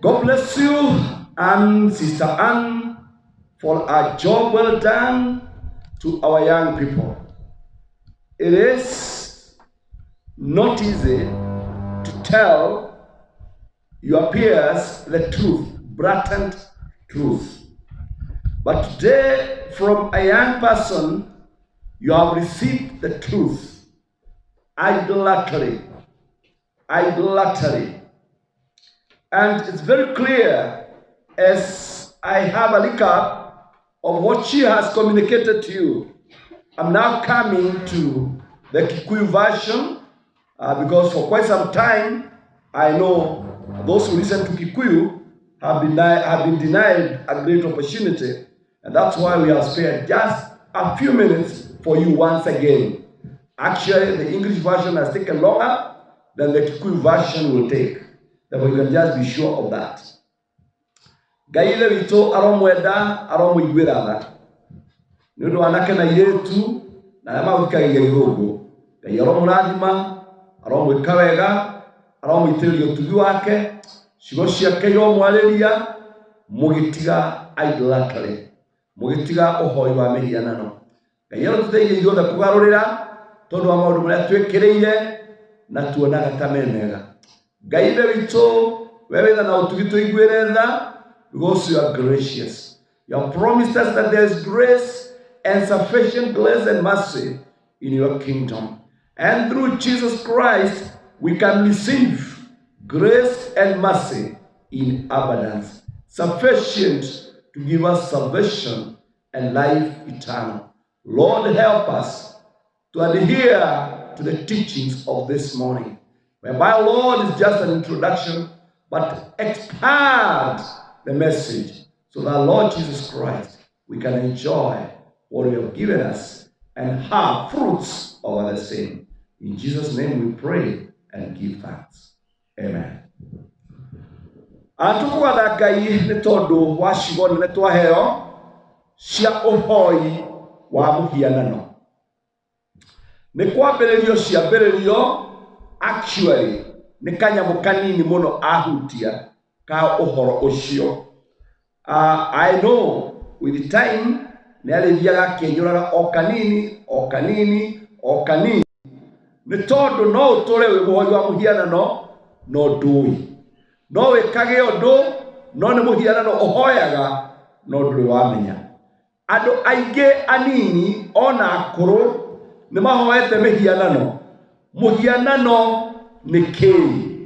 God bless you and Sister Anne for a job well done to our young people. It is not easy to tell your peers the truth, blatant truth. But today, from a young person, you have received the truth. Idolatry. Idolatry. And it's very clear as I have a recap of what she has communicated to you. I'm now coming to the Kikuyu version because for quite some time, I know those who listen to Kikuyu have been denied a great opportunity. And that's why we have spared just a few minutes for you once again. Actually, the English version has taken longer than the Kikuyu version will take. Therefore, you can just be sure of that. Gaile wito aromweda aromuigwirana. Nudo anakena yetu na yama wikagira igogo. Gai aromurathima, aromwika wega, aromwitiria utugi wake, ciugo ciake iromwariria, mugitiga idolatry. Mugitiga uhoi wa mihianano. Ngai arotuteithia ithuothe kugarurira tondu wa maundu maria twikiriire na tuonaga ta memega. Ngai witũ we witha na utugi tuiguire tha because you are gracious. You have promised us that there is grace and sufficient grace and mercy in your kingdom. And through Jesus Christ, we can receive grace and mercy in abundance, sufficient to give us salvation and life eternal. Lord, help us to adhere to the teachings of this morning, whereby, Lord, is just an introduction, but expand the message so that, Lord Jesus Christ, we can enjoy what you have given us and have fruits over the same. In Jesus' name we pray and give thanks. Amen. Atukuwa Ngai ni tondu wa ciugo nene twaheo cia uhoi wa muhianano. Ni kwambiririo ciambiririo actually ni kanyamu kanini muno ahutia ka uhoro ucio. I know with the time ni arithiaga kenyuraga o kanini ni tondu no uture wi muhoi wa muhianano no ndui no wikage undu no ni muhianano uhoyaga no nduri wamenya. Andu aingi anini ona akuru ni mahoete mihianano. Muhianano ni kii?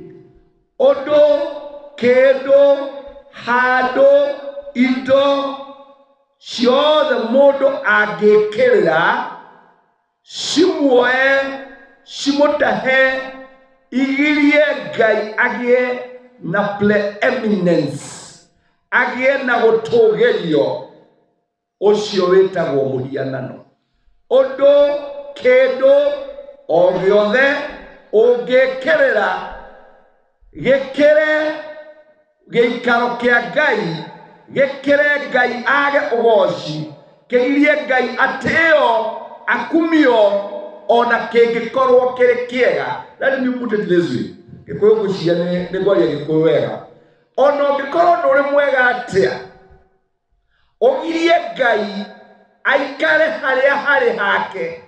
Undu, kindu, handu, indo ciothe mundu angikirira cimuoe cimutahe igirie Ngai agie na preeminence, agie na gutugirio, ucio witagwo muhianano. Undu, kindu o giothe ungikirira gikire giikaro kia Ngai, gikire Ngai age ugoci, kigirie Ngai ateo akumio ona kingikorwo kiri kiega. Let me put it this way. Gikuyu gucia ni gwaria gikuyu wega. Ona ungikorwo nduri mwega atia, ugirie Ngai aikare haria hari hake,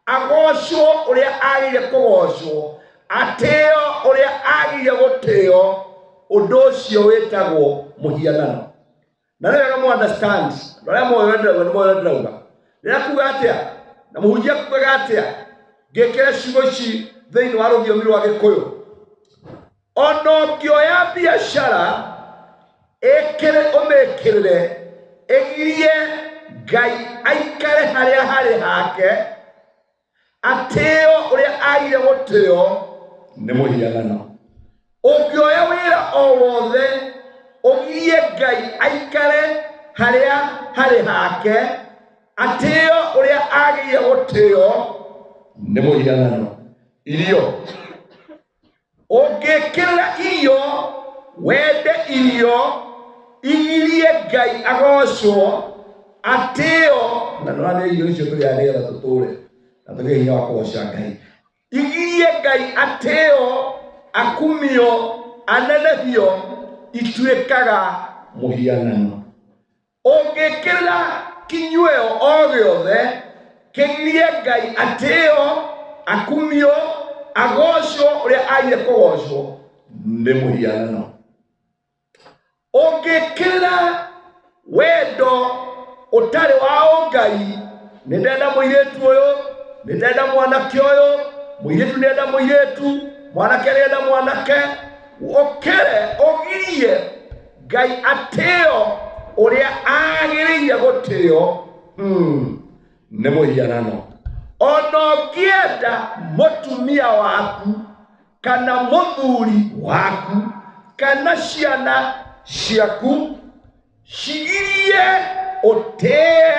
agocwo uria agire kugocwo, ateo uria agire guteo, undu ucio witagwo muhianano. Na rega mu understand, rega mu ndauga. Rega kuga atia, na muhunjia kuga atia, ngekere ciugo ici thiini wa rũthiomi rwa Gĩkũyũ. Ona ngĩoya biacara ĩkĩre ũmĩkĩrĩre, ĩgirie Ngai aikare haria hari hake, ateo uria agire guteo ni muhianano. Ũngĩoya wĩra o wothe ugirie Ngai aikare haria hari hake, ateo uria agire guteo ni muhianano. Irio ũngĩkĩrĩra irio, wende irio, igirie Ngai agocwo, ateo na nĩ irio icio tũrĩanĩra tũtũre na tũgĩe hinya wa kũgoca Ngai. Igirie Ngai ateo akumio anene biũ ituĩkaga mũhianano. Ũngĩkĩra kinyuĩo o gĩothe kĩgirie Ngai atĩo, akumio, agocwo ũrĩa aire kũgocwo, nĩ mũhianano. Ũngĩkĩra wendo ũtarĩ wa ũngai, nĩ ndenda mũirĩtu ũyũ, nĩ ndenda mwanake ũyũ, mũirĩtu nĩenda mũirĩtu, mwanake nĩenda mwanake, ũkĩre ũgirie Ngai atĩo ũrĩa agĩrĩire gũtĩo, nĩ mũhianano. Ona ũngĩenda mũtumia waku kana mũthuri waku kana ciana ciaku cigirie ũtĩe,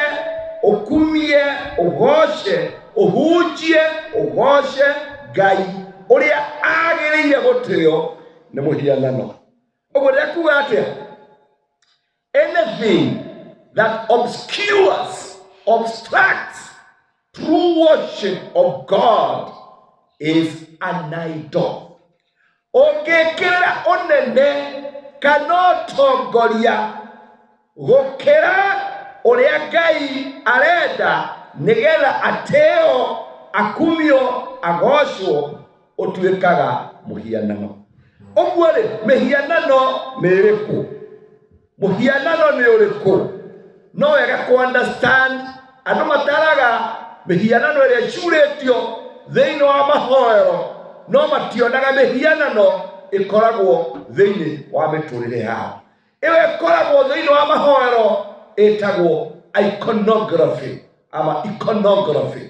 ũkumie, ũgoce, ũhunjie, ũgoce Ngai ũrĩa agĩrĩire gũtĩo, nĩ mũhianano. Ũguo ndekuga atĩa? Anything that obstructs true worship of God is an idol. Ũngĩkĩra ũnene kana ũtongoria gũkĩra ũrĩa Ngai arenda nĩgetha atĩo, akumio, agocwo, ũtuĩkaga mũhianano. Ũguo rĩ, mĩhianano nĩ ĩrĩkũ? Mũhianano nĩ ũrĩkũ? No wega kũ-understand. Andũ mataraga mĩhianano ĩrĩa ĩcurĩtio thĩinĩ wa mahoero, no mationaga mĩhianano ĩkoragwo thĩinĩ wa mĩtũrĩre yao. Ĩyo ĩkoragwo thĩinĩ wa mahoero ĩtagwo iconography ama iconography.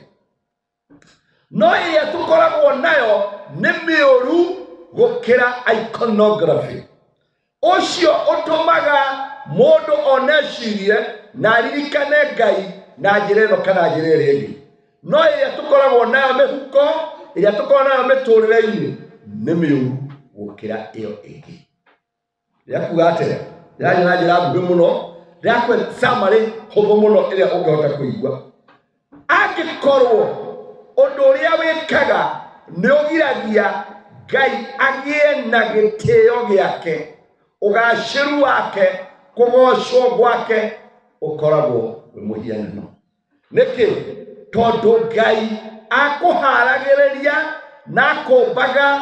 No ĩrĩa tũkoragwo nayo nĩ mĩũru gũkĩra iconography. Ũcio ũtũmaga mũndũ onecirie na aririkane Ngai na njĩra ĩno kana njĩra ĩrĩa ĩngĩ. No ĩrĩa tũkoragwo nayo mĩhuko, ĩrĩa tũkoragwo nayo mĩtũrĩre-inĩ nĩ mĩũru gũkĩra ĩyo ĩngĩ. Ndĩrakuga atĩrĩ, ndĩraria na njĩra nguhĩ mũno, ndĩrakũhe summary hũthũ mũno ĩrĩa ũngĩhota kũigua. Angĩkorwo ũndũ ũrĩa wĩkaga nĩ ũgiragia Ngai agĩe na gĩtĩo gĩake, ũgacĩru wake, kũgocwo gwake, ũkoragwo wĩ mũhianano. Nĩkĩ? Tondũ Ngai akũharagĩrĩria na akũmbaga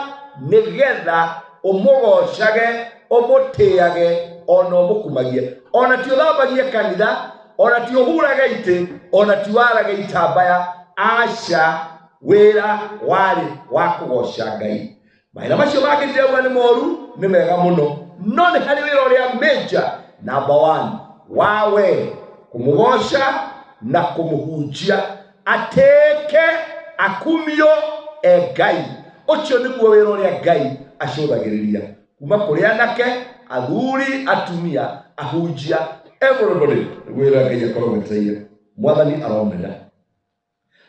nĩgetha ũmũgocage, ũmũtĩage, ona ũmũkumagie. Ona ti ũthambagie kanitha, ona ti ũhuraga itĩ, ona ti waraga itambaya, aca, wĩra warĩ wa kũgoca Ngai. Mawĩra macio mangĩ ndĩrauga nĩ moru, nĩ mega mũno, no nĩ harĩ wĩra ũrĩa major, number 1, wawe kũmũgoca na kũmũhunjia atĩke, akumio, Ngai. Ũcio nĩguo wĩra ũrĩa Ngai acũthagĩrĩria kuma kũrĩ anake, athuri, atumia, ahunjia, everybody. Wĩra Ngai akorwo wetereire. Mwathani aromenda.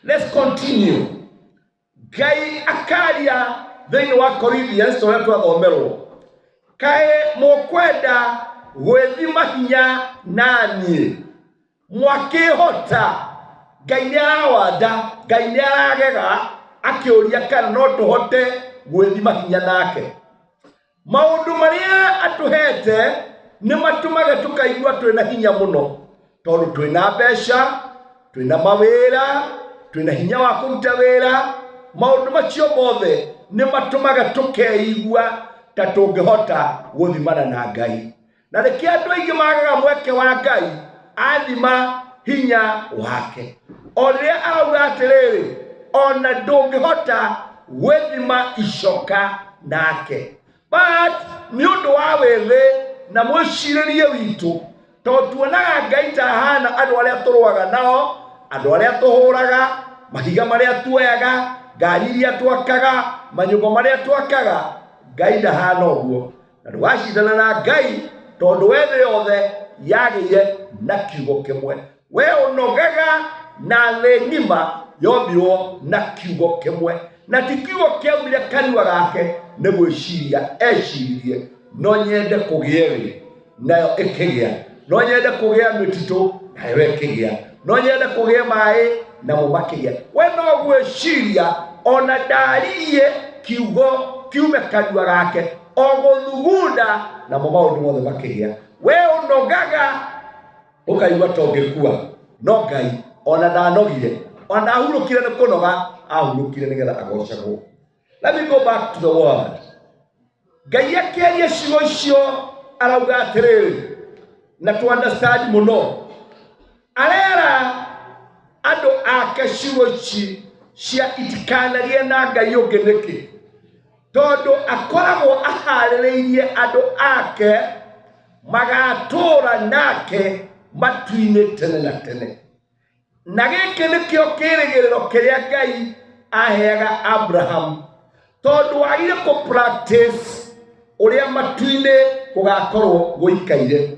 Let's continue. Ngai akaria thĩinĩ wa Corinthians tũrĩa twathomerwo, kaĩ mũkwenda gwĩthima hinya naniĩ, mwakĩhota? Ngai nĩarawanda, Ngai nĩaragega akĩũria kana no tũhote gwĩthima hinya nake. Maũndũ marĩa atũhete nĩ matũmaga tũkaigua twĩna hinya mũno, tondũ twĩna mbeca, twĩna mawĩra, twĩna hinya wa kũruta wĩra. Maũndũ macio mothe nĩ matũmaga tũkeigua ta tũngĩhota gũthimana na Ngai. Na rĩkĩ andũ aingĩ magaga mweke wa Ngai athima hinya wake. O rĩrĩa arauga atĩrĩrĩ, ona ndũngĩhota gwĩthima icoka nake. But nĩ ũndũ wa wĩthĩ na mwĩcirĩrie witũ, tondũ tuonaga Ngai ta hana andũ arĩa tũrũaga nao, andũ arĩa tũhũraga, mahiga marĩa tuoyaga, ngari iria twakaga, manyũmba marĩa twakaga. Ngai ndahana ũguo, na ndũgacindana na Ngai, tondũ we thĩ yothe yagĩire na kiugo kĩmwe. We ũnogaga na thĩ ng'ima yombirwo na kiugo kĩmwe, na ti kiugo kĩaumire kanua gake nĩ gwĩciria eciririe, no nyende kũgĩa rĩ, nayo ĩkĩgĩa, no nyende kũgĩa mĩtitũ, nayo ĩkĩgĩa, no nyende kũgĩa maĩ, namo makĩgĩa. We no gwĩciria ona ndaririe kiugo kiume kanua gake, ogothugunda na maundu mothe makigia we unogaga ukaigua tongekua no Ngai ona ndanogire ona ahurukire ni kunoga ahurukire nigetha agocagwo. Let me go back to the word. Ngai akeria ciugo icio arauga atiriri na to understand muno arera andu ake ciugo ici cia itikanagie na Ngai ungi niki tondu akoragwo ahaririirie andu ake magatura nake matu-ini tene na tene. Na giki nikio kirigiriro kiria Ngai aheaga Abraham tondu wagire ku practice uria matu-ini kugakorwo guikaire.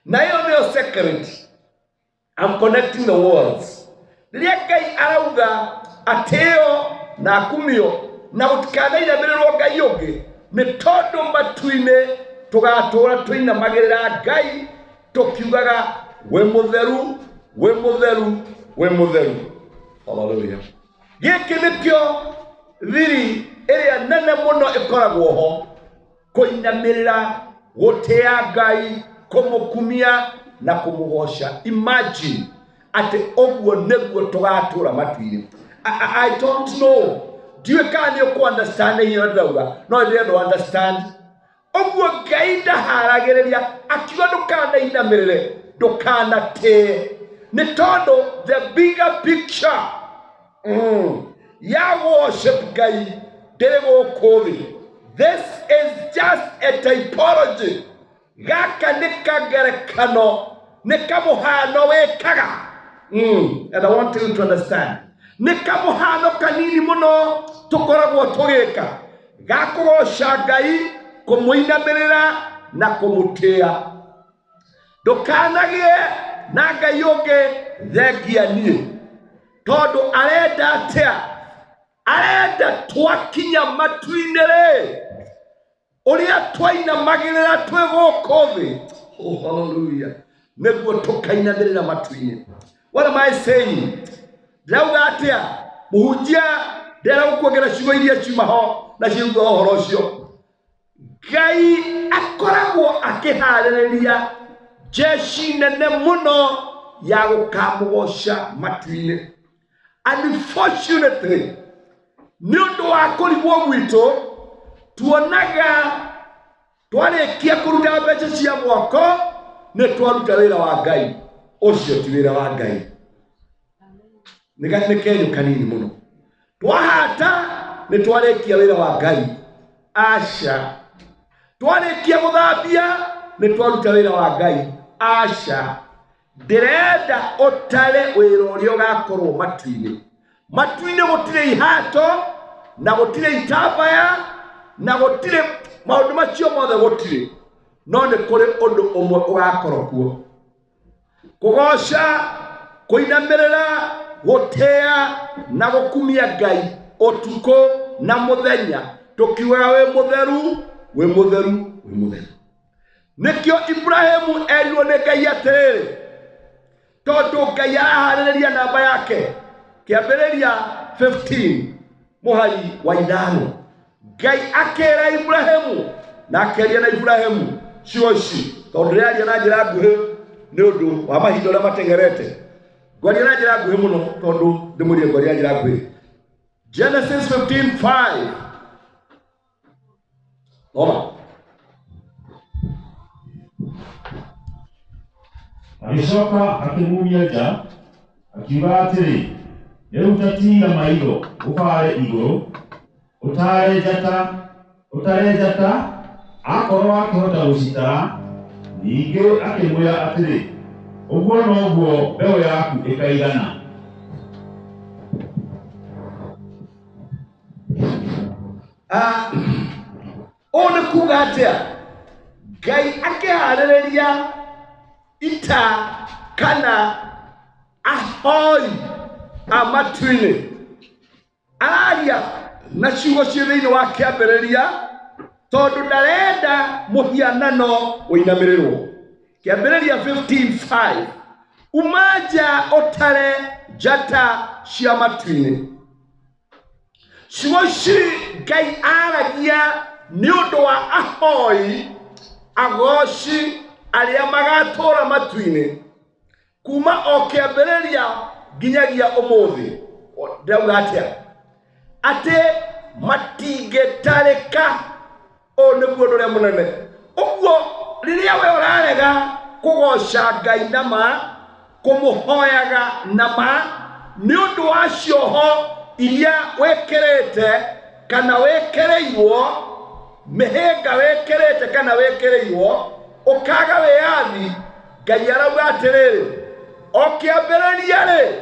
Na iyo niyo secret. I'm connecting the words. Riria Ngai arauga ateo na akumio na gutikanainamirirwo Ngai ungi ni tondu matu-ini tugatura tuinamagirira Ngai tukiugaga we mutheru we mutheru we mutheru. Hallelujah. Giki nikio thiri iria nene muno ikoragwo ho kuinamirira gutia Ngai kumukumia na kumugoca. Imagine ati oguo neguo tugatura matu-ini. I don't know. Do you can understand here ndauga? No, I don't understand. Oguo Ngai ndaharagiriria akiuga ndukana inamirire ndukana te ni tondu the bigger picture ya worship Ngai ndirigo kuthi. This is just a typology. Gaka nikagerekano nikamuhano wekaga. And I want you to understand. Nikamuhano kanini muno tukoragwo tugika gakugoca Ngai kumuinamirira na kumutia. Ndukanagie na Ngai ungi thengia nie tondu arenda atia arenda twakinya matu-ini ri uria twainamagirira twi guku thi. Oh, hallelujah. Neguo tukainamirira matu-ini. What am I saying? Ndauga atia muhunjia ndera gukuongerera ciugo iria ciuma ho na ciuga uhoro ucio. Ngai akoragwo akihaririria jeshi nene muno ya gukamugoca matu-ini. Unfortunately, ni undu wa kurigwo gwitu tuonaga twarikia kuruta mbeca cia mwako ni twaruta wira wa Ngai. Ucio ti wira wa Ngai. Ni kenyo kanini muno. Twahata ni twarikia wira wa Ngai. Asha. Twarikia guthambia ni twaruta wira wa Ngai. Asha. Ndirenda utare wira uria ugakorwo matu-ini. Matu-ini gutire ihato na gutire itabaya na gutire maundu macio mothe gutire. No ni kuri undu umwe ugakorwo kuo. Kugoca, kuinamirira, gutia na gukumia Ngai utuko na muthenya tukiuga we mutheru we mutheru we mutheru. Nikio Ibrahimu erirwo ni Ngai atiriri tondu Ngai arahaririria namba yake kiambiriria 15 muhari wa ithano. Ngai akera Ibrahimu na akeria na Ibrahimu ciugo ici tondu rĩaria na njĩra nguhĩ nĩ ũndũ wa mahinda ũrĩa matengerete. Ngwaria na njĩra nguhĩ mũno tondu ndĩmũrie ngwaria na njĩra nguhĩ. Genesis 15:5. Oma. Agicoka akimumia nja akiuga atiri riu tatiga maitho ubare iguru utare njata akorwo akihota gucitara. Ningi akimwira atiri uguo noguo mbeu yaku ikaigana. Ona kuga atia Ngai akihaririria ita kana ahoi amatu-ini. Aria na ciugo cia thiini wa kiambiriria tondu ndarenda muhianano uinamirirwo. Kiambiriria 15:5 umaja utare njata cia matu-ini. Ciugo ici Ngai aragia niundu wa ahoi agoci aria magatura matuini kuma okiambiriria nginyagia umuthi ndauga atia ate matingetarika o niguo nduria munene uguo riria we urarega kugoca Ngai nama kumuhoyaga nama niundu wa cioho iria wekirite kana wekereirwo mihinga wekirite kana wekereirwo ukaga wiathi Ngai arauga atiriri okiambiriria ri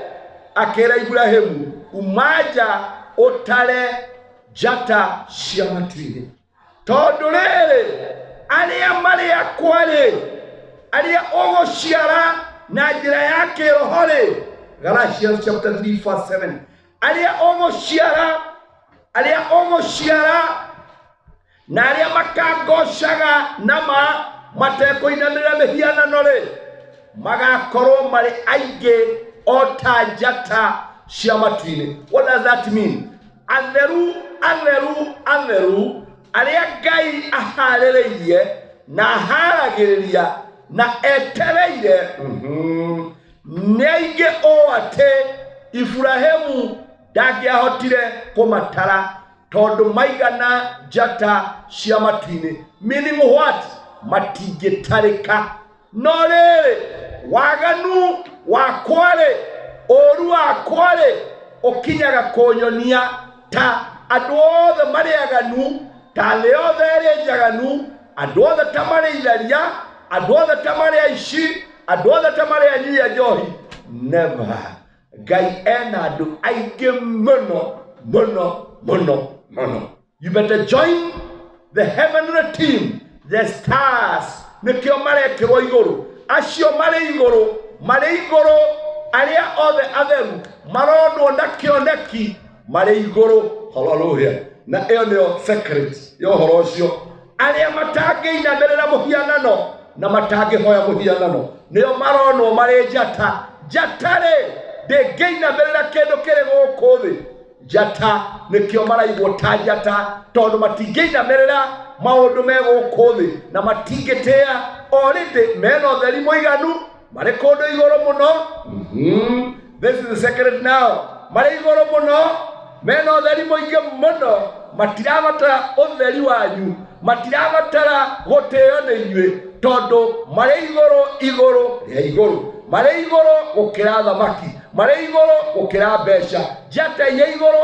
akira Ibrahimu umaja utare njata cia matuini tondu riri aria mari akwari aria uguciara na njira ya kiroho ri Galatians chapter 3 verse 7 aria uguciara na aria makangocaga nama matekuinanira mihianano ri magakorwo mari aingi o ta njata cia matuini. What does that mean? Atheru aria Ngai aharĩrĩirie na haragĩrĩria na etereire nĩ aingĩ o atĩ Ibrahimu ndangĩahotire kũmatara tondu maigana njata cia matuini. Meaning what? Matingĩtarĩka. No rĩrĩ waganu wakware oru wakware ukinyaga kunyonia ta andu othe mariaganu ta leothe eri njaganu andu othe ta mari itharia andu othe ta mari aici andu othe ta mari anyui njohi. Never. Ngai ena andu aingi muno. You better join the heavenly team, the stars. Nikio marekirwo iguru acio mari iguru aria othe atheru maronwo na kioneki mari iguru. Hallelujah. Na iyo niyo secret yo horo ucio aria matangiinamirira muhianano na matangihoya muhianano niyo maronwo mari njata ndingiinamirira kindu kiri guku thi. Njata nikio maraigwo ta njata tondu matingiinamirira maundu me guku thi na matingitia already mena utheri muiganu mari kundu iguru muno. This is the secret now. Mari iguru muno mena utheri muingi muno matirabatara utheri wanyu matirabatara guteo ni inyui tondu mari iguru mari iguru gukira thamaki mari iguru gukira mbeca njata ye iguru.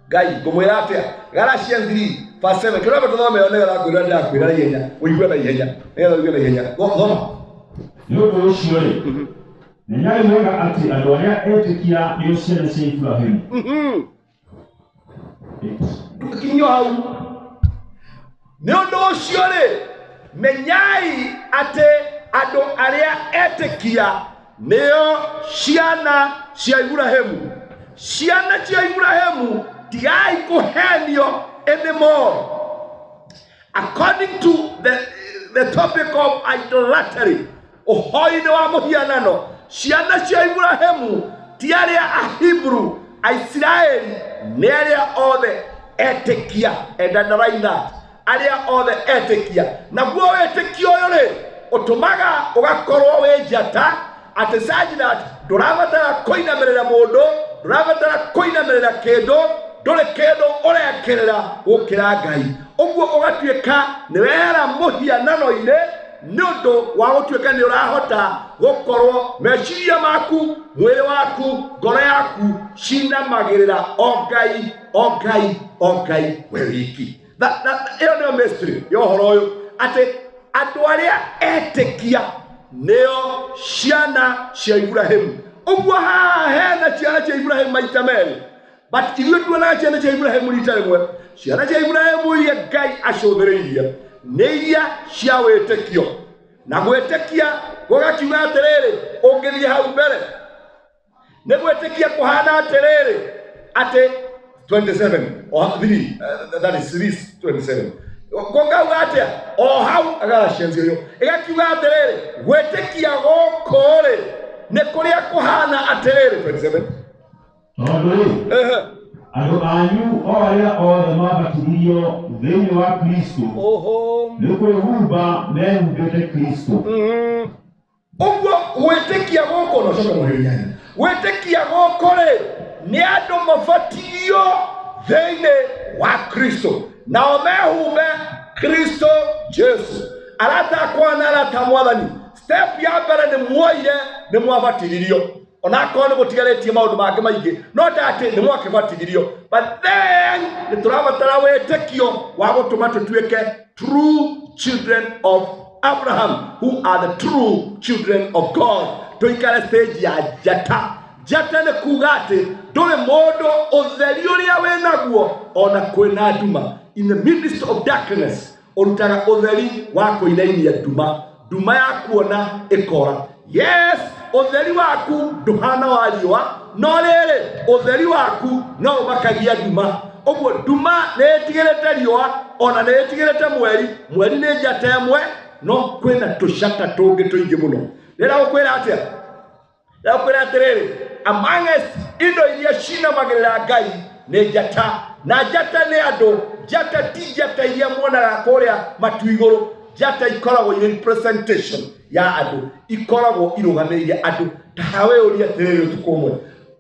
Ngai ngumwira atia Galatians 3 verse 7 kira batothome onegera kwira ndakwira ihenya uigwe na ihenya ngetha uigwe na ihenya thoma nĩũndũ ũcio rĩ nĩ nyarĩ wega atĩ andũ arĩa etĩkia nĩo ciana cia Ibrahimu. Tukinywa hau nĩũndũ ũcio rĩ menyai atĩ andũ arĩa etĩkia nĩo ciana cia Ibrahimu. Ciana cia Ibrahimu tigai kuhenio anymore. According to the topic of idolatry, uhoini wa muhianano, ciana cia Ibrahimu ti aria Ahibru Aisiraeli ni aria othe etĩkia. And underline that, aria othe etĩkia. Naguo wĩtĩkio ũyũ rĩ utumaga ugakorwo wĩ njata at such that ndũrabatara kũinamirĩra mũndũ ndũrabatara kũinamirĩra kĩndũ ndũrĩ kĩndũ ũrekĩrĩra gũkĩra Ngai. Ũguo ũgatuĩka nĩ wehera mũhianano-inĩ nĩ ũndũ wa gũtuĩka nĩ ũrahota gũkorwo meciria maku mwĩrĩ waku ngoro yaku cinamagĩrĩra o Ngai we wiki. Ĩyo nĩyo mystery ya ũhoro ũyũ atĩ andũ arĩa etĩkia nĩo ciana cia Ibrahimu. Ũguo haha hena ciana cia Ibrahimu maita merĩ, but ithuĩ tuonaga ciana cia Ibrahimu rita rĩmwe. Ciana cia Ibrahimu iria Ngai acũthĩrĩirie nĩ iria cia wĩtĩkio. Na gwĩtĩkia gũgakiuga atĩrĩrĩ ũngĩthiĩ hau mbere nĩ gwĩtĩkia kũhana atĩrĩrĩ atĩ 27 or 3 that is 3:27 gũkauga atĩa o hau Galatians ũyũ ĩgakiuga atĩrĩrĩ gwĩtĩkia gũkũ rĩ nĩ kũrĩa kũhana atĩrĩrĩ 27 tondũ andũ anyu o arĩa othe mabatithirio thĩinĩ wa Kristo nĩ kwĩhumba mehumbĩte Kristo. Ũguo gwĩtĩkia gũkũ no coka mũhĩrĩnya gwĩtĩkia gũkũ rĩ nĩ andũ mabatithio thĩinĩ wa Kristo nao mehumbe Kristo Jesu. Aratakwa na arata mwathani step ya mbere nĩ muoire nĩ mwabatithirio onakorwo nĩ gũtigarĩtie maũndũ mangĩ maingĩ no atĩ nĩ mwakĩbatithirio, but then nĩ tũrabatara wĩtĩkio wa gũtũma tũtuĩke true children of Abraham, who are the true children of God. Tuikare stage ya njata. Njata nĩ kuuga atĩ ndũrĩ mũndũ ũtheri ũrĩa wĩnaguo ona kwĩna nduma. In the midst of darkness ũrutaga ũtheri wa kũinainia nduma ya kuona ĩkora. Yes, ũtheri waku ndũhana wa riũa no rĩrĩ ũtheri waku no ũmakagia nduma. Ũguo nduma nĩ ĩtigĩrĩte riũa ona nĩ ĩtigĩrĩte mweri nĩ njata ĩmwe no kwĩna tũcata tũngĩ tũingĩ mũno. Rĩrĩa ũkwĩra atĩa? Rĩrĩa ũkwĩra atĩrĩrĩ, amongst indo iria cinamagĩrĩra Ngai nĩ njata, na njata nĩ andũ. Njata ti njata iria muonaga kũrĩa matu igũrũ. Njata ikoragwo irĩ representation ya andũ, ikoragwo irũgamĩrĩire andũ. Ta hawe ũria atĩrĩrĩ ũtukũ ũmwe,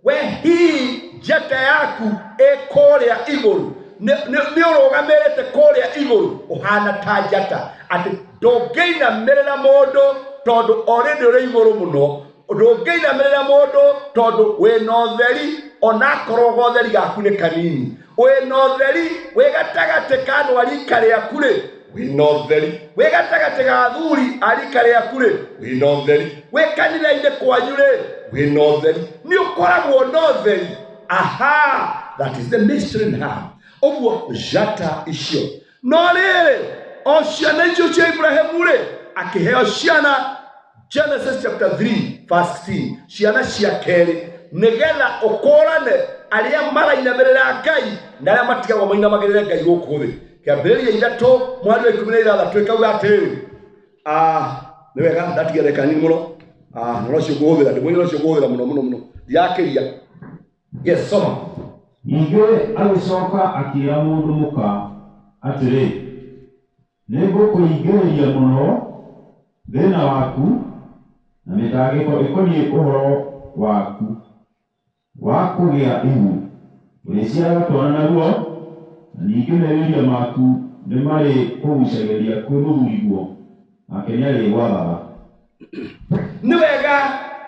we hihi njata yaku ĩkũrĩa igũrũ nĩ ũrũgamĩrĩte kũrĩa igũrũ ũhana ta njata atĩ ndũngĩinamĩrĩra mũndũ tondũ already ũrĩ igũrũ mũno. Ndũngĩinamĩrĩra mũndũ tondũ wĩna ũtheri onakorwo ũtheri gaku nĩ kanini. Wĩna ũtheri wĩ gatagatĩ ka andũ a rika rĩaku rĩ wĩna ũtheri. Wĩ gatagatĩ ga athuri a rika rĩaku rĩ wĩna ũtheri. Wĩ kanitha-inĩ kwanyu rĩ wĩna ũtheri. Nĩ ũkoragwo na ũtheri. Aha, that is the mystery now. Ũguo njata icio no rĩrĩ o ciana icio cia Ibrahimu rĩ akĩheo ciana. Genesis chapter 3 verse 16, ciana cia kerĩ nĩgetha ũkũrane arĩa marainamĩrĩra Ngai na arĩa matigagwo mainamagĩrĩre Ngai gũkũ thĩ. Kĩambĩrĩria 3 mweri wa 16 ĩkauga atĩrĩrĩ, nĩ wega ndatigere kanini mũno, no cio kũhũthĩra ndĩmũire cio kũhũthĩra mũno ndiakĩria. Yes, soma. Ningĩ agĩcoka akĩĩra mũndũ mũka atĩrĩ, nĩ ngũkũingĩrĩria mũno thĩna waku na mĩtangĩko ĩkoniĩ ũhoro waku wa kũgĩa ihu. Ũrĩciaraga twana naguo na ningĩ merirĩria maku nĩ marĩ kũgucagĩria kwĩ mũthuriguo nake nĩarĩgwathaga. Nĩ wega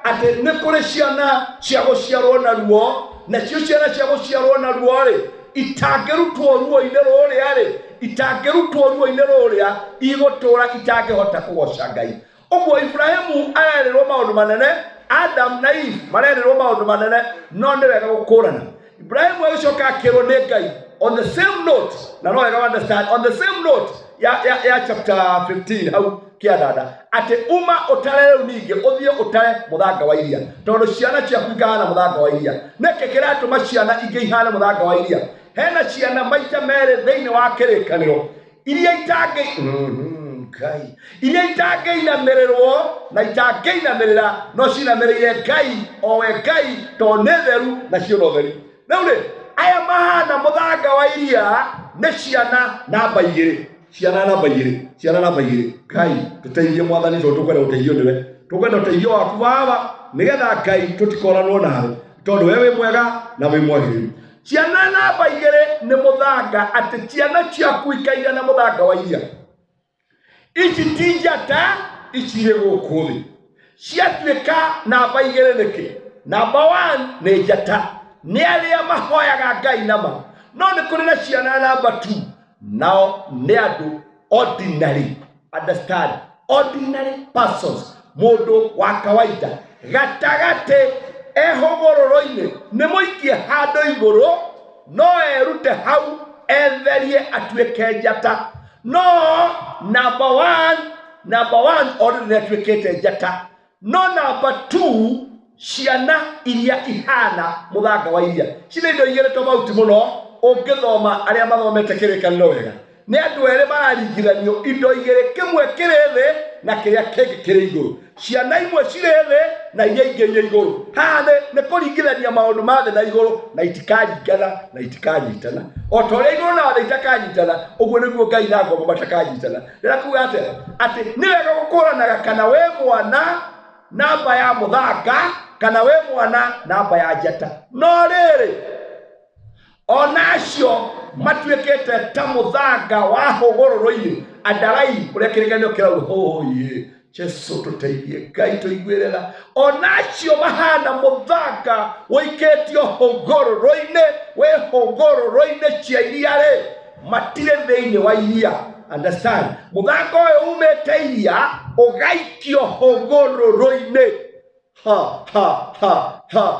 atĩ nĩ kũrĩ ciana cia gũciarwo naruo, nacio ciana cia gũciarwo naruo rĩ itangĩrutwo ruo-inĩ rũrĩa rĩ itangĩrutwo ruo-inĩ rũrĩa igũtũra itangĩhota kũgoca Ngai. Ũguo Ibrahimu arerĩrwo maũndũ manene, Adam na Eve marerĩrwo maũndũ manene, no nĩ wega gũkũrana. Ibrahimu agĩcoka akĩrwo nĩ Ngai on the same note, na no wega understand, on the same note ya chapter 15 hau kĩandanda atĩ uma ũtare rĩu ningĩ ũthiĩ ũtare mũthanga wa iria tondũ ciana ciaku ikahana mũthanga wa iria. Nĩkĩ kĩratũma ciana ingĩ ihane mũthanga wa iria? Hena ciana maita merĩ thĩinĩ wa kĩrĩkanĩro iria iria itangĩinamĩrĩrwo na itangĩinamĩrĩra no cinamĩrĩire Ngai, owe Ngai tondũ nĩ theru na ciona ũtheri. Rĩu rĩ aya mahana mũthanga wa iria nĩ ciana namba igĩrĩ. Ciana namba igĩrĩ. Ngai tũteithie mwathani tondũ tũkwenda ũteithio nĩwe. Tũkwenda ũteithio waku Baba nĩgetha Ngai tũtikoranwo nawe tondũ we wĩ mwega na wĩ mwagĩrĩru. Ciana namba igĩrĩ nĩ mũthanga atĩ ciana ciaku ikaigana mũthanga wa iria. Ici ti njata, ici nĩ gũkũ thĩ. Ciatuĩka namba igĩrĩ nĩkĩ? Namba 1 nĩ njata, nĩ arĩa mahoyaga Ngai nama. No nĩ kũrĩ na ciana namba 2 nao nĩ andũ ordinary. Understand? Ordinary persons, mũndũ wa kawaida gatagatĩ ehũgũrũrũ-inĩ nĩ mũikie handũ igũrũ no erute hau etherie atuĩke njata. No number one ordinary atuĩkĩte njata. No number 2 ciana iria ihana mũthanga wa iria. Cina indo igĩrĩ tofauti mũno ũngĩthoma arĩa mathomete kĩrĩkanĩro wega. Nĩ andũ erĩ mararingithanio indo igĩrĩ, kĩmwe kĩrĩ thĩ na kiria kingi kiri iguru ciana imwe cire thi na iria ingi iri iguru hane ne kuringithania maundu mathe na iguru na itikaringana na itikanyitana o toria iguru na wathe itakanyitana uguo niguo Ngai na ngombo matakanyitana rira kuga ati ni wega gukuranaga kana we mwana namba ya muthanga kana we mwana namba ya njata no riri onacio matuikete ta muthanga wa hogororo-ini andarai uria kiriganio kirauga oye Jesu tuteithie Ngai tuiguirera onacio mahana muthanga wiketio hogororo-ini we hogororo-ini cia iria ri matire thiini wa iria understand muthanga uyu umete iria ugaikio hogororo-ini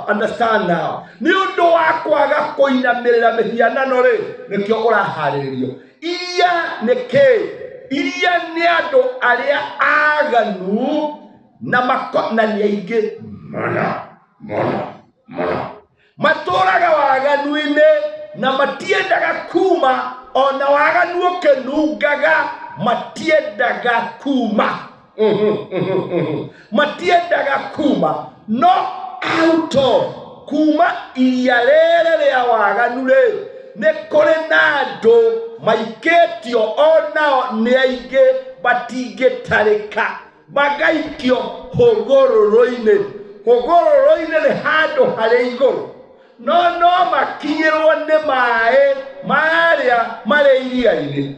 understand now ni undu wa kwaga kuinamirira mihianano ri nikio uraharirio iria niki iria ni andu aria aganu na makonani aingi mana maturaga waganu-ini na matiendaga kuma ona waganu ukenungaga matiendaga kuma matiendaga kuma no out of kuma iria rere ria waganu ri ni kuri na andu maiketio onao ni aingi batingitarika magaikio hogororo-ini ni handu hari iguru no makinyirwo ni mai maria mari iria-ini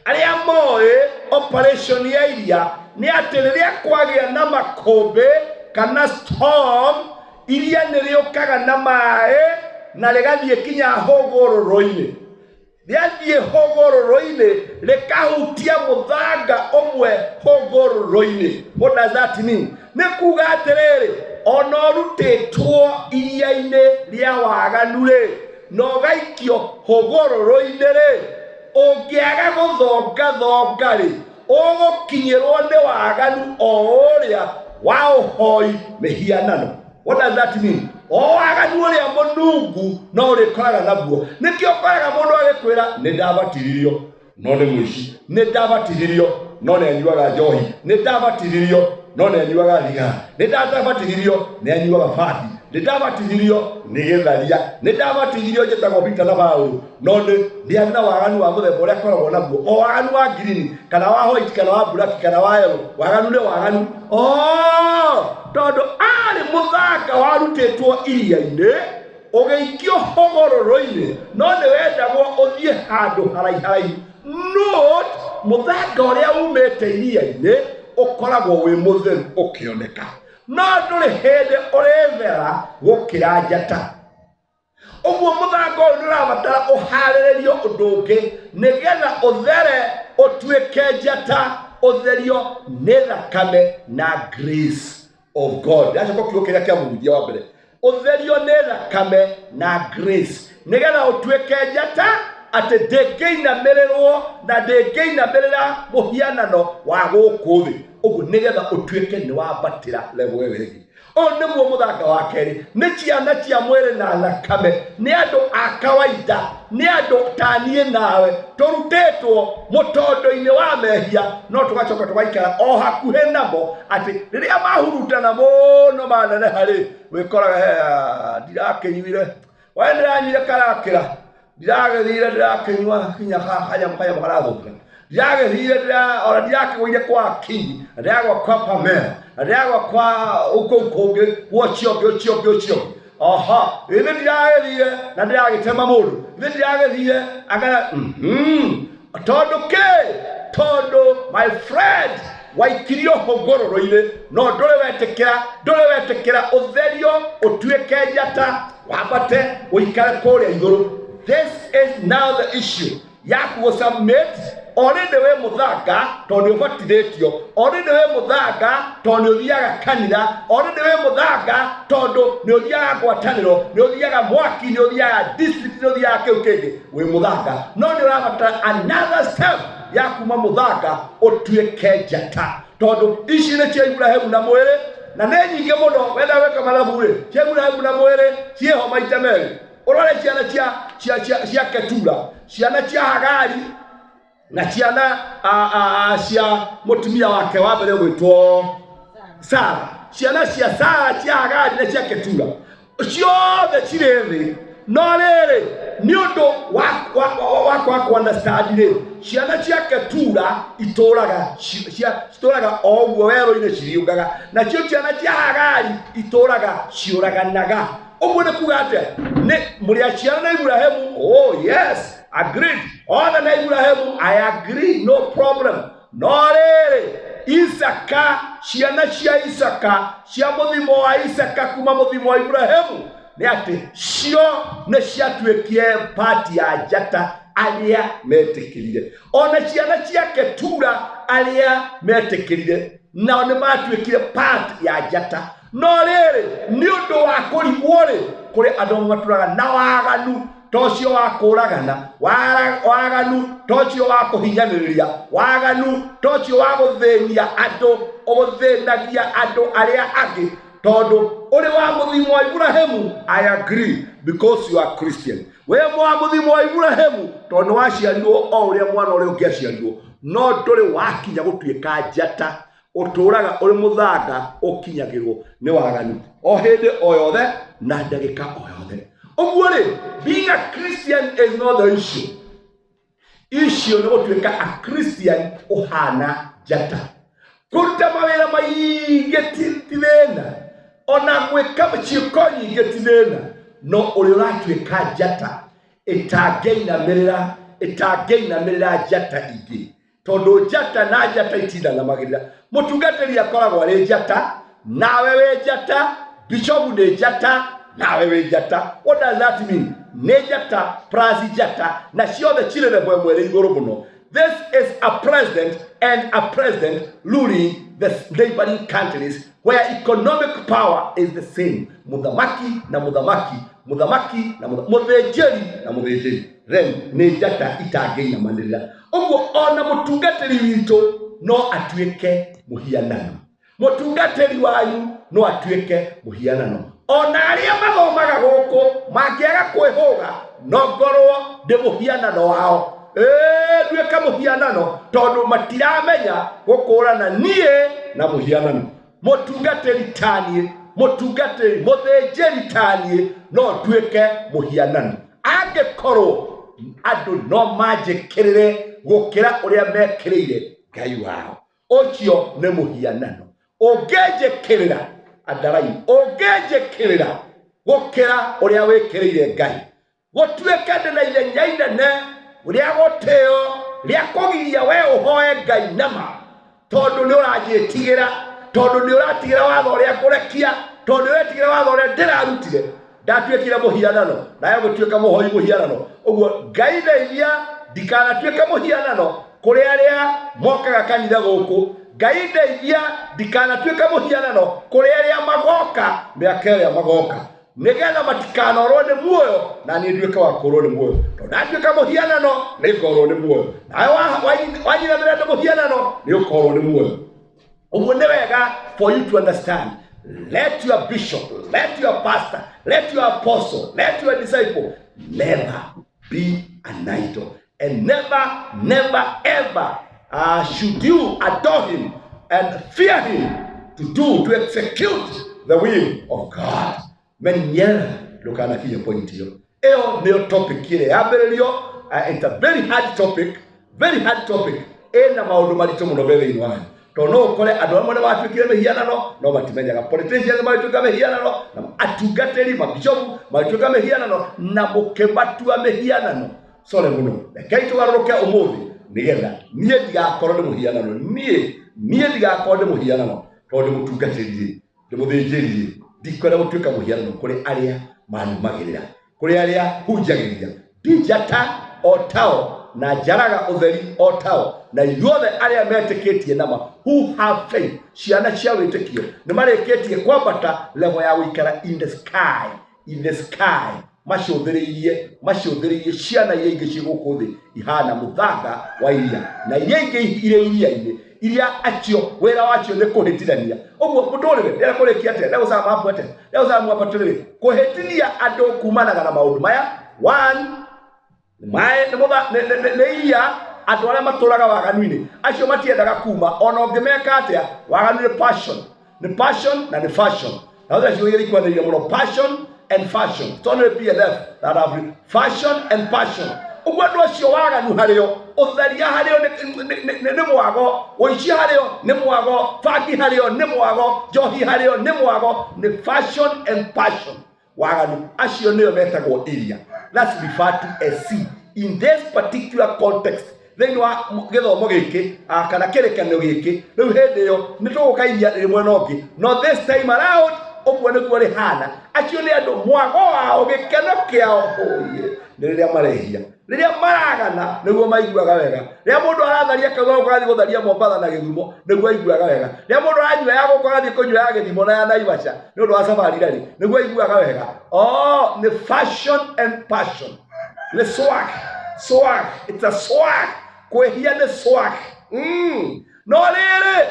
aria moe operation ya iria ni ati riria kwagia na makombe kana storm iria niriukaga na mai na rigathie kinya hogororo-ini riathie hogororo-ini rikahutia muthanga umwe hogororo-ini what does that mean ni kuga atiriri ona urutitwo iria-ini ria waganu ri no gaikio hogororo-ini ri ungiaga guthonga ri ugukinyirwo ni waganu o uria wa uhoi mihianano what does that mean o waganu uria munungu no urikoraga naguo nikio koraga mundu agikwira ni ndabatiririo no ni muici ni ndabatiririo no ni anyuaga njohi ni ndabatiririo no ni anyuaga thigara ni ndabatiririo ni anyuaga bati ni ndabatiririo ni githaria ni ndabatiririo njitagwo Peter na Paul no ni ana waganu wa muthemba uria koragwo naguo o waganu wa green kana wa white kana wa black kana wa yellow waganu ni waganu tondu ari muthanga warutitwo iria-ini ugeikio hogororo-ini no ni wendagwo uthie handu haraiharaihu no muthanga uria umete iria-ini ukoragwo wi mutheru ukioneka no nduri hindi urivera gukira njata uguo muthanga uyu nurabatara uhariririo undu ungi nigetha uthere utuike njata utherio ni thakame na grace of God acha kiugo kiria kia muthia wa mbere utherio ni thakame na grace nigetha utuike njata ati ndingiinamirĩrwo na ndingiinamirĩra muhianano wa guku thi uguo nigetha utuike ni wambatira level ĩyo ĩngĩ o niguo muthanga wa keri ni ciana cia mwĩrĩ na thakame ni andu a kawaida ni andu tanie nawe turutitwo mutondo-ini wa mehia no tugacoka tugaikara o hakuhe namo ati riria mahurutana muno manene hari wikoraga ndirakinyuire we ndiranyuire karakira ndiragethire ndirakinyua kinya kanya makarathuka ndiragethiire ora ndirakigwire kwa kingi ndiragwa kwa Pamela ndiragwa kwa uko kungi ucio aha ithi ndiragethire na ndiragitema mundu ithi ndiragethire agara tondu my friend waikirio hogororo-ini no nduri wetikira utherio utuike njata wambate uikare kuria iguru. This is now the issue yaku submit already we muthanga tondu ubatithitio already we muthanga tondu uthiaga kanitha already we muthanga tondu ni uthiaga ngwataniro ni uthiaga mwaki ni uthiaga district ni uthiaga kiu kingi we muthanga no ni urabatara another step ya kuma muthanga utuike njata tondu ici ni cia Ibrahimu na mwiri na ne nyingi muno wenda weka mathabu ri cia Ibrahimu na mwiri cieho maita meri urore ciana cia Ketura ciana cia Hagari na ciana cia mutumia wake wa mbere gwitwo Sara, ciana cia Sara cia Hagari na cia Ketura ciothe cirethi no riri ni undu wa understand ri ciana cia Ketura ituraga oguo wero-ini ciriungaga na cio ciana cia Hagari ituraga ciuraganaga. Uguo ni kuga atia ni muri aciara na Ibrahimu? Oh yes, agreed. Othe na Ibrahimu, I agree, no problem. No riri Isaka, ciana cia Isaka cia muthimo wa Isaka kuma muthimo wa Ibrahimu ni ati cio ne ciatuikie party ya njata aria metikirire. Ona ciana cia Ketura aria metikirire nao ni matuikire party ya njata. No riri ni undu wa kurigwo ri kuri andu maturaga na waganu tocio wa kuragana, waganu tocio wa kuhinyaniria, waganu tocio wa guthenia andu, uthinagia andu aria angi. Todo uri wa muthimo wa Ibrahimu, I agree, because you are Christian. We wa muthimo wa Ibrahimu tondo waciarirwo o uria mwana uria ungiaciarirwo, no nduri wakinya gutuika njata uturaga uri muthanga ukinyagirwo ni waganu o hindi o yothe na ndagika o yothe. Uguo ri, being a Christian is not the issue. Issue ni gutuika a Christian uhana njata. Kuruta mawira maingi ti thina, ona gwika ciiko nyingi ti thina, no uri uratuika njata itangeinamirira njata ingi. Tondu njata na njata itindanamagirira. Mutungatiri akoragwo ari njata, nawe we njata, bishop ni njata, nawe we njata. What does that mean? Ni njata plus njata na ciothe cirire mwemwere iguru muno. This is a president and a president ruling the neighboring countries where economic power is the same. Muthamaki na muthamaki, muthamaki na muthĩnjĩri na muthĩnjĩri. Then ni njata itangeinamanĩrĩra. Uguo ona mutungatiri witu no atuike muhianano. Mutungatiri wanyu no atuike muhianano. Ona aria mathomaga guku mangiaga kwihuga no ngorwo ndi muhianano wao. Nduika muhianano tondu matiramenya gukurana nie na muhianano. Mutungatiri tanie, mutungatiri muthĩnjĩri tanie no nduike muhianano. Angikorwo andu no manjikirire gukira uria mekirire Ngai wao, ucio ni muhianano. Ungenjikirira andarai, ungenjikirira gukira uria wikirire Ngai, gutuika ndina ithenya inene uria guteo ria kugiria we uhoe Ngai nama, tondu ni uranjitigira, tondu ni uratigira watho uria kurekia, tondu uratigira watho uria ndirarutire. Ndatuikire muhianano nawe gutuika muhoi muhianano. Uguo Ngai ndeithia ndikanatuika muhianano kuri aria mokaga kanitha guku. Ngai ndeithia ndikanatuika muhianano kuri aria magoka miaka iria magoka, nigetha matikanorwo ni muoyo na ni nduike wa kurwo ni muoyo. Tondu ndatuika muhianano ni ngorwo ni muoyo, nawe wanyinamira ndi muhianano ni ukorwo ni muoyo. Uguo ni wega for you to understand. Let your bishop, let your pastor, let your apostle, let your disciple never be an idol. And never ever should you adore him and fear him to execute the will of God. Menyera lukana kiya point hiyo. Eo neo topic ile yabelio. It's a very hard topic, very hard topic. Ena maundu marito muno bebe inwani. Tono ukore andu amwe ni batuikire mihianano no matimenyaga. Politicians batuika mihianano na atungatiri mabishopu batuika mihianano na mukebatua mihianano. Sole muno. Kai tugaruke umuthi nigetha nie ndigakorwo ndi muhianano, nie ndigakorwo ndi muhianano tondu mutungatiri ndi muthĩnjĩri ndikore gutuika muhianano kuri aria manumagirira, kuri aria hunjagirira. Njata o tao na njaraga utheri o tao na yothe aria metikitie nama who have faith, ciana cia witikio ni marikitie kwambata level ya guikara in the sky. Maciuthiririe ciana iria ingi ciguku thi ihana muthanga wa iria na iria ingi ire iria-ini iria acio wira wacio ni kuhitithania. Uguo muturire ndira kurikia ate leo saa mapu ate leo saa mwa paturire kuhitithia andu kumanaga na maundu maya. One, ne iria andũ arĩa matũraga waganu-inĩ acio matiendaga kuma ona ũngĩmeka atĩa. Waganu nĩ passion, nĩ passion na nĩ fashion. Na ũrĩa ciũria ikwanĩrĩria mũno passion and fashion. It's only PLF that have fashion and passion. Ũguo andũ acio waganu harĩo, ũtharia harĩo nĩ mwago, ũici harĩo nĩ mwago, bangi harĩo nĩ mwago, njohi harĩo nĩ mwago, nĩ fashion and passion. Waganu acio nĩo metagwo iria. That's referred to as sea. In this particular context, thĩinĩ wa gĩthomo gĩkĩ kana kĩrĩkanĩro gĩkĩ, rĩu hĩndĩ ĩyo nĩ tũgũka iria rĩ mwena ũngĩ. No this time around, ũguo nĩguo rĩhana. Acio nĩ andũ mwago wao, gĩkeno kĩao nĩ rĩrĩa marehia, rĩrĩa maragana nĩguo maiguaga wega. Rĩrĩa mũndũ aratharia kaũga ũgathiĩ gũtharia Mombatha na Gĩthumo nĩguo aiguaga wega. Rĩrĩa mũndũ aranyua ya gũkũ agathiĩ kũnyua ya Gĩthimo na ya Naivasha nĩ ũndũ wa safari rally nĩguo aiguaga wega. Oh, nĩ fashion and passion. Nĩ swag. It's a swag. Kwehia nĩ swag. No rĩrĩ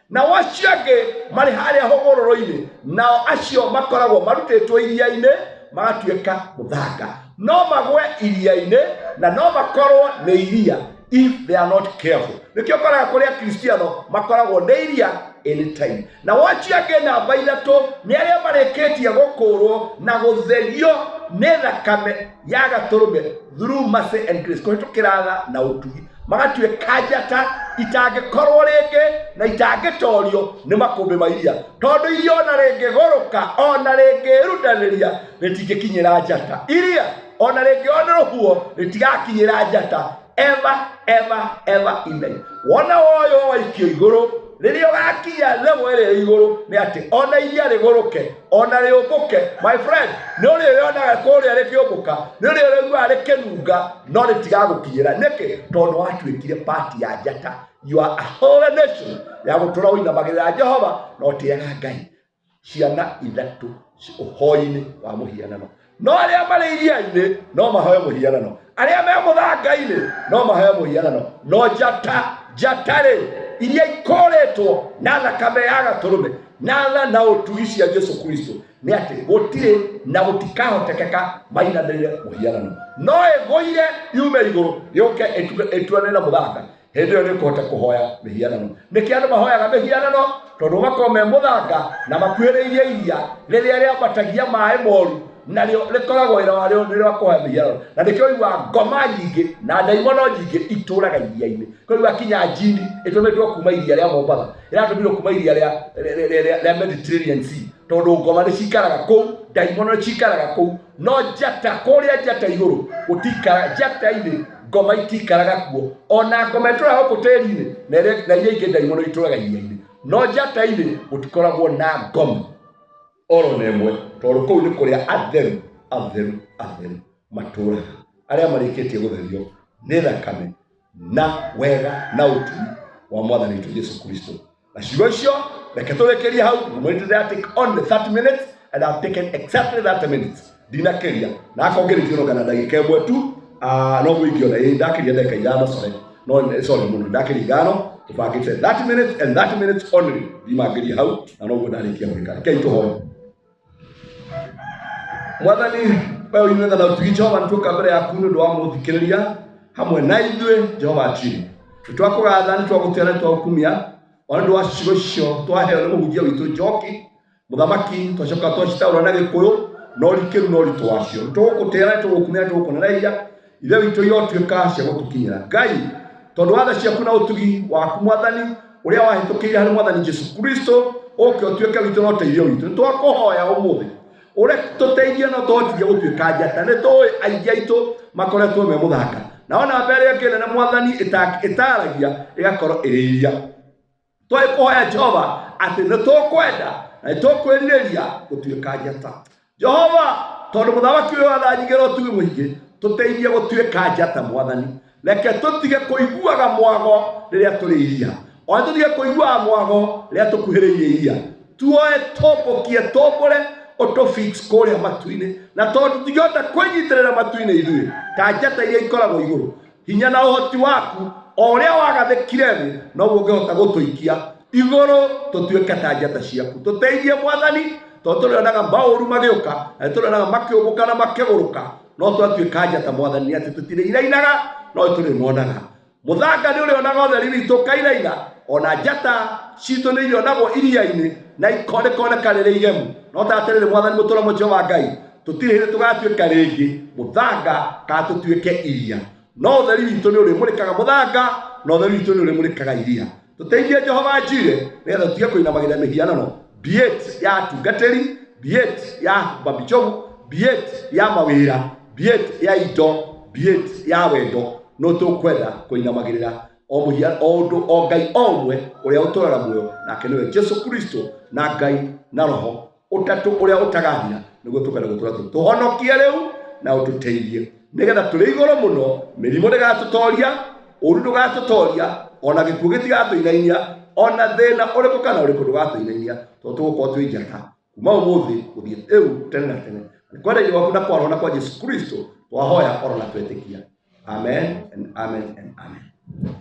na wacio angĩ marĩ harĩa hũgũrũrũ-inĩ, nao acio makoragwo marutĩtwo iria-inĩ magatuĩka mũthanga. No magwe iria-inĩ na no makorwo nĩ iria if they are not careful. Nĩkĩo ũkoraga kũrĩ Akristiano makoragwo nĩ iria anytime. Na wacio angĩ namba ithatũ nĩ arĩa marĩkĩtie gũkũrwo na gũtherio nĩ thakame ya Gatũrũme through mercy and grace, kũhĩtũkĩra tha na ũtugi, magatuĩka njata itangĩkorwo rĩngĩ na itangĩtorio nĩ makũmbĩ ma iria. Tondũ iria ona rĩngĩgũrũka ona rĩngĩrutanĩria rĩtingĩkinyĩra njata. Iria ona rĩngĩona rũhuho rĩtigakinyĩra njata ever in. Wona woyo waikio igũrũ, rĩrĩa ũgakinya level ĩrĩa igũrũ nĩ atĩ ona iria rĩgũrũke ona rĩũmbũke, my friend, nĩ ũrĩonaga kũrĩa rĩkĩũmbũka, nĩ ũrĩonaga rĩkĩnunga, no rĩtigagũkinyĩra. Nĩkĩ? Tondũ watuĩkire part ya njata. You are a holy nation ya gũtũra ũinamagĩrĩra Jehova na ũtĩaga Ngai. Ciana ithatũ ũhoi-inĩ wa mũhianano. No arĩa marĩ iria-inĩ no mahoe mũhianano, arĩa me mũthanga-inĩ no mahoe mũhianano. No njatarĩ iria ikorĩtwo na thakame ya Gatũrũme na tha na ũtugi cia Jesu Kristo nĩ atĩ gũtirĩ na gũtikahotekeka mainamĩrĩre mũhianano. No ĩgũire yume igũrũ yũke ĩtuane na mũthanga, hĩndĩ ĩyo nĩ ũkũhota kũhoya mĩhianano. Nĩkĩ andũ mahoyaga mĩhianano? Tondũ makorwo me mũthanga na makuhĩrĩirie iria rĩrĩa rĩambatagia maĩ moru, narĩo rĩkoragwo wĩra warĩo nĩ rwa kũhoya mĩhianano. Na nĩkĩo ũiguaga ngoma nyingĩ na ndaimono nyingĩ itũraga iria-inĩ. Koguo akinya njini ĩtũmĩtwo kuma iria rĩa Mombatha, ĩratũmirwo kuma iria rĩa Mediterranean Sea, tondũ ngoma nĩ cikaraga kũu, ndaimono nĩ cikaraga kũu. No njata, kũrĩa njata igũrũ gũtikara, njata-inĩ ngoma itikaraga kuo. Ona ngoma ĩtũraga gũkũ tĩri-inĩ na iria ingĩ ndaimono itũraga iria-inĩ. No njata-inĩ gũtikoragwo na ngoma oro na ĩmwe, tondũ kũu nĩ kũrĩa atheru matũraga, arĩa marĩkĩtie gũtherio nĩ thakame na wega na ũtugi wa Mwathani witũ Jesu Kristo. Na ciugo icio reke tũrĩkĩrie hau. Mwĩtĩte take only 30 minutes and I've taken exactly 30 minutes. Ndinakĩria na akongerithio no kana ndagĩka ĩmwe tu. No mũingĩona ndakĩria ndagĩka ithano, sorry mũno, ndakĩria ithano tũbangĩte 30 minutes and 30 minutes only. Ndimangĩria hau na noguo ndarĩkia gwĩka. Rekei tũhoe. Mwathani wewe unyuetha na ũtugi Jehova, nĩtũka mbere yaku nĩ ũndũ wa mũthikĩrĩria hamwe na ithuĩ Jehova Nchiri. Nĩtwakũgatha, nĩtwagũtĩra, nĩtwagũkumia o nĩ ũndũ wa ciugo icio twaheo nĩ mũhunjia witũ Njoki mũthamaki, twacoka twacitaũra na Gĩkũyũ no rikĩru no ritũ wacio. Nĩtũgũkũtĩra, nĩtũgũkumia, nĩtũgũkũneneia ithe witũ igotũĩka cia gũtũkinyĩra. Ngai, tondũ wa tha ciaku na ũtugi waku Mwathani ũrĩa wahĩtũkĩire harĩ Mwathani Jesu Kristo, ũke ũtuĩke witũ na ũteithio witũ. Nĩtwakũhoya ũmũthĩ ũrĩa tũteithie no tũhotithie gũtuĩka njata. Nĩtũĩ aingĩ aitũ makoretwo me mũthanga, na ona mbere yake nene Mwathani ĩtaragia ĩgakorwo ĩrĩ iria. Twakũhoya Jehova atĩ nĩtũkwenda na nĩtũkwĩrirĩria gũtuĩka njata Jehova, tondũ mũthamaki ũyũ wathanyigĩra ũtugi mũingĩ, tũteithie gũtuĩka njata Mwathani. Reke tũtige kũiguaga mwago rĩrĩa tũrĩ iria, o tũtige kũiguaga mwago rĩrĩa tũkuhĩrĩirie iria. Tuoe tũmbũkie tũmbũre ũtũfix kũrĩa matu-inĩ, na tondũ tũtingĩhota kwĩnyitĩrĩra matu-inĩ ithuĩ ta njata iria ikoragwo igũrũ, hinya na ũhoti waku o ũrĩa wagathĩkire thĩ noguo ũngĩhota gũtũikia igũrũ tũtuĩke ta njata ciaku. Tũteithie Mwathani, tondũ tũrĩonaga maũru magĩũka na tũrĩonaga makĩũmbũka na makĩgũrũka, no twatuĩka njata Mwathani atĩ tũtirĩirainaga no tũrĩmonaga. muthanga ni uri onaga utheri witu kairaina ona njata citu ni irionagwo iria-ini na ikoneka riri igemu no tatiriri mwathani muturamo Jehova Ngai tutirihire tugatuika ringi muthanga ka tutuike iria no utheri witu ni uri mulikaga muthanga no utheri witu ni uri mulikaga iria tuteithie Jehova njire nigetha tutige kuinamagira mihianano biet ya tungateri biet ya babichomu biet ya mawira biet ya indo biet ya wendo no tukwenda kuinamagirira o muhia o ndu o Ngai omwe uria uturaga muoyo nake niwe Jesu Kristo na Ngai na roho utatu uria utagathira niguo tukenda gutura tuhonokie riu na ututeithie nigetha turi igoro muno mirimo ndigatutoria uru ndugatutoria ona gikuo gitigatũinainia ona thina uriku kana uriku ndugatuinainia tugukorwo twi njata kuma umuthi guthie riu tene na tene kwenda-ini gwaku na kwarwo na kwa Jesu Kristo twahoya oro na twetikia. Amen and amen and amen.